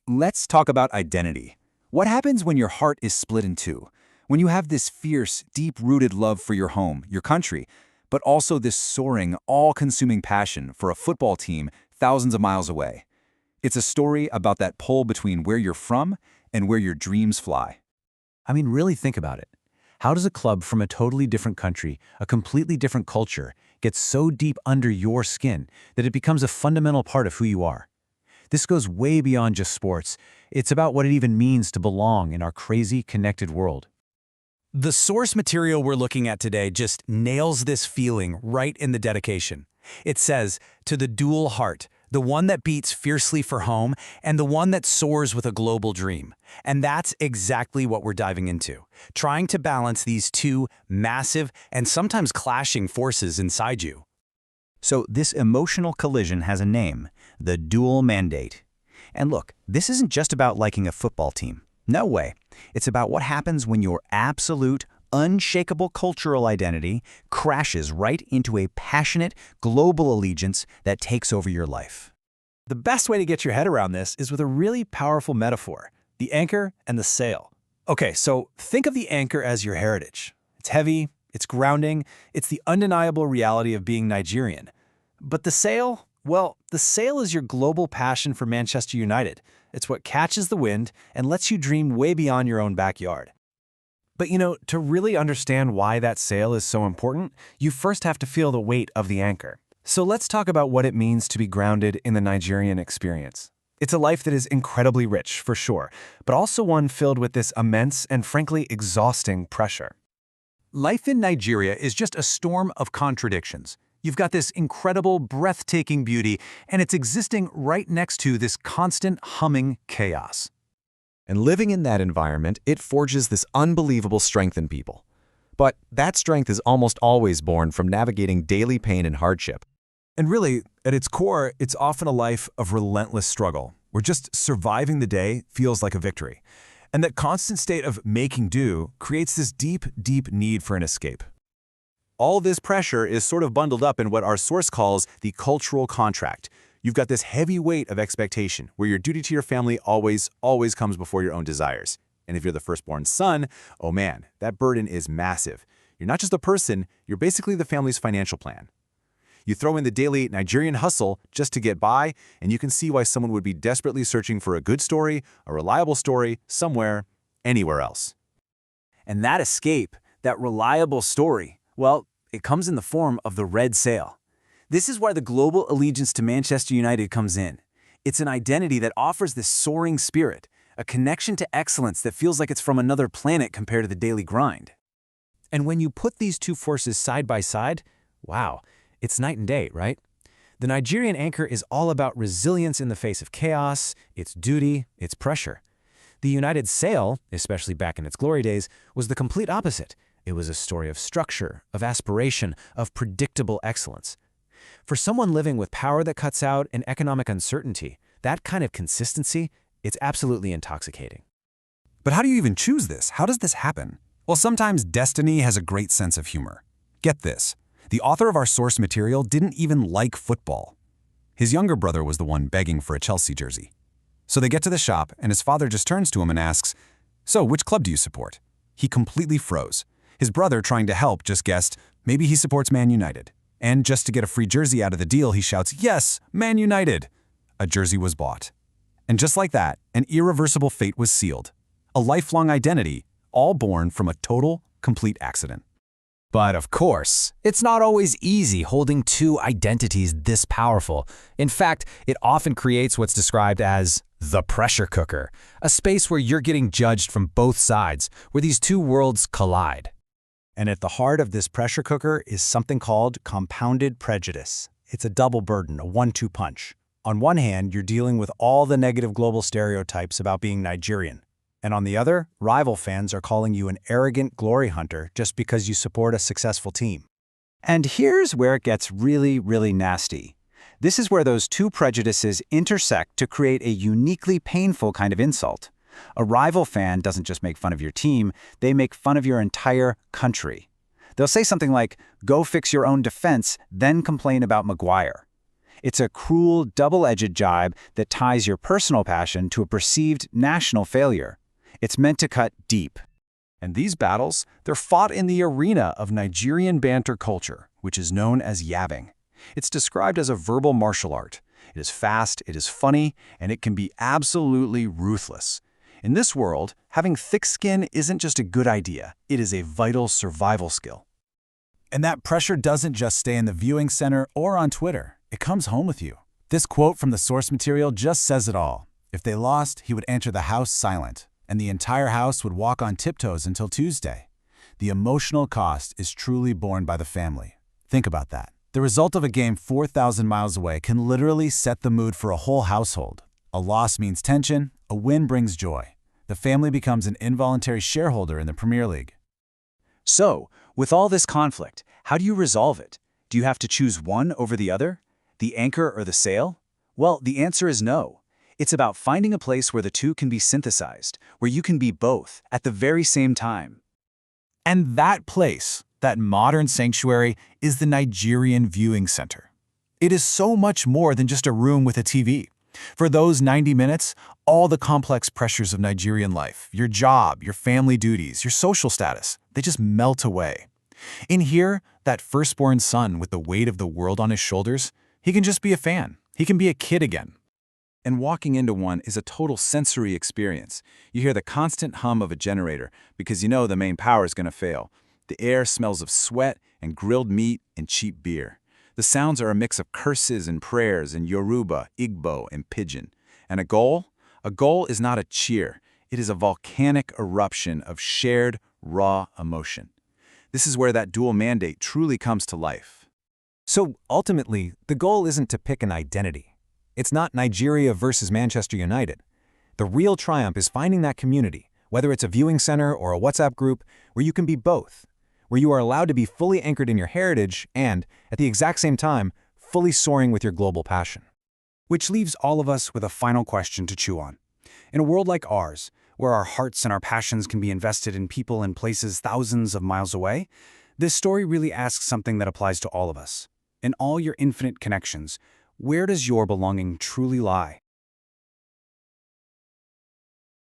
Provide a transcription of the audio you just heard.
Let's talk about identity. What happens when your heart is split in two? When you have this fierce, deep-rooted love for your home, your country, but also this soaring, all-consuming passion for a football team thousands of miles away. It's a story about that pull between where you're from and where your dreams fly. I mean, really think about it. How does a club from a totally different country, a completely different culture, get so deep under your skin that it becomes a fundamental part of who you are? This goes way beyond just sports. It's about what it even means to belong in our crazy, connected world. The source material we're looking at today just nails this feeling right in the dedication. It says, "To the dual heart, the one that beats fiercely for home and the one that soars with a global dream." And that's exactly what we're diving into, trying to balance these two massive and sometimes clashing forces inside you. So this emotional collision has a name, the dual mandate. And look, this isn't just about liking a football team. No way. It's about what happens when your absolute, unshakable cultural identity crashes right into a passionate, global allegiance that takes over your life. The best way to get your head around this is with a really powerful metaphor, the anchor and the sail. Okay, so think of the anchor as your heritage. It's heavy, it's grounding, it's the undeniable reality of being Nigerian. But the sail? Well, the sail is your global passion for Manchester United. It's what catches the wind and lets you dream way beyond your own backyard. But to really understand why that sail is so important, you first have to feel the weight of the anchor. So let's talk about what it means to be grounded in the Nigerian experience. It's a life that is incredibly rich, for sure, but also one filled with this immense and frankly exhausting pressure. Life in Nigeria is just a storm of contradictions. You've got this incredible, breathtaking beauty, and it's existing right next to this constant humming chaos. And living in that environment, it forges this unbelievable strength in people. But that strength is almost always born from navigating daily pain and hardship. And really, at its core, it's often a life of relentless struggle, where just surviving the day feels like a victory. And that constant state of making do creates this deep, deep need for an escape. All this pressure is sort of bundled up in what our source calls the cultural contract. You've got this heavy weight of expectation where your duty to your family always comes before your own desires. And if you're the firstborn son, oh man, that burden is massive. You're not just a person, you're basically the family's financial plan. You throw in the daily Nigerian hustle just to get by, and you can see why someone would be desperately searching for a good story, a reliable story, somewhere, anywhere else. And that escape, that reliable story, well, it comes in the form of the red sail. This is where the global allegiance to Manchester United comes in. It's an identity that offers this soaring spirit, a connection to excellence that feels like it's from another planet compared to the daily grind. And when you put these two forces side by side, wow, it's night and day, right? The Nigerian anchor is all about resilience in the face of chaos, its duty, its pressure. The United sail, especially back in its glory days, was the complete opposite. It was a story of structure, of aspiration, of predictable excellence. For someone living with power that cuts out and economic uncertainty, that kind of consistency, it's absolutely intoxicating. But how do you even choose this? How does this happen? Well, sometimes destiny has a great sense of humor. Get this. The author of our source material didn't even like football. His younger brother was the one begging for a Chelsea jersey. So they get to the shop, and his father just turns to him and asks, "So, which club do you support?" He completely froze. His brother, trying to help, just guessed, maybe he supports Man United. And just to get a free jersey out of the deal, he shouts, "Yes, Man United!" A jersey was bought. And just like that, an irreversible fate was sealed. A lifelong identity, all born from a total, complete accident. But of course, it's not always easy holding two identities this powerful. In fact, it often creates what's described as the pressure cooker, a space where you're getting judged from both sides, where these two worlds collide. And at the heart of this pressure cooker is something called compounded prejudice. It's a double burden, a 1-2 punch. On one hand, you're dealing with all the negative global stereotypes about being Nigerian. And on the other, rival fans are calling you an arrogant glory hunter just because you support a successful team. And here's where it gets really, really nasty. This is where those two prejudices intersect to create a uniquely painful kind of insult. A rival fan doesn't just make fun of your team, they make fun of your entire country. They'll say something like, "Go fix your own defense, then complain about Maguire." It's a cruel, double-edged jibe that ties your personal passion to a perceived national failure. It's meant to cut deep. And these battles, they're fought in the arena of Nigerian banter culture, which is known as yabbing. It's described as a verbal martial art. It is fast, it is funny, and it can be absolutely ruthless. In this world, having thick skin isn't just a good idea, it is a vital survival skill. And that pressure doesn't just stay in the viewing center or on Twitter. It comes home with you. This quote from the source material just says it all. If they lost, he would enter the house silent, and the entire house would walk on tiptoes until Tuesday. The emotional cost is truly borne by the family. Think about that. The result of a game 4,000 miles away can literally set the mood for a whole household. A loss means tension, a win brings joy. The family becomes an involuntary shareholder in the Premier League. So, with all this conflict, how do you resolve it? Do you have to choose one over the other? The anchor or the sail? Well, the answer is no. It's about finding a place where the two can be synthesized, where you can be both at the very same time. And that place, that modern sanctuary, is the Nigerian Viewing Center. It is so much more than just a room with a TV. For those 90 minutes, all the complex pressures of Nigerian life, your job, your family duties, your social status, they just melt away. In here, that firstborn son with the weight of the world on his shoulders, he can just be a fan. He can be a kid again. And walking into one is a total sensory experience. You hear the constant hum of a generator because you know the main power is going to fail. The air smells of sweat and grilled meat and cheap beer. The sounds are a mix of curses and prayers in Yoruba, Igbo, and Pidgin. And a goal? A goal is not a cheer. It is a volcanic eruption of shared, raw emotion. This is where that dual mandate truly comes to life. So ultimately, the goal isn't to pick an identity. It's not Nigeria versus Manchester United. The real triumph is finding that community, whether it's a viewing center or a WhatsApp group, where you can be both, where you are allowed to be fully anchored in your heritage and, at the exact same time, fully soaring with your global passion. Which leaves all of us with a final question to chew on. In a world like ours, where our hearts and our passions can be invested in people and places thousands of miles away, this story really asks something that applies to all of us. In all your infinite connections, where does your belonging truly lie?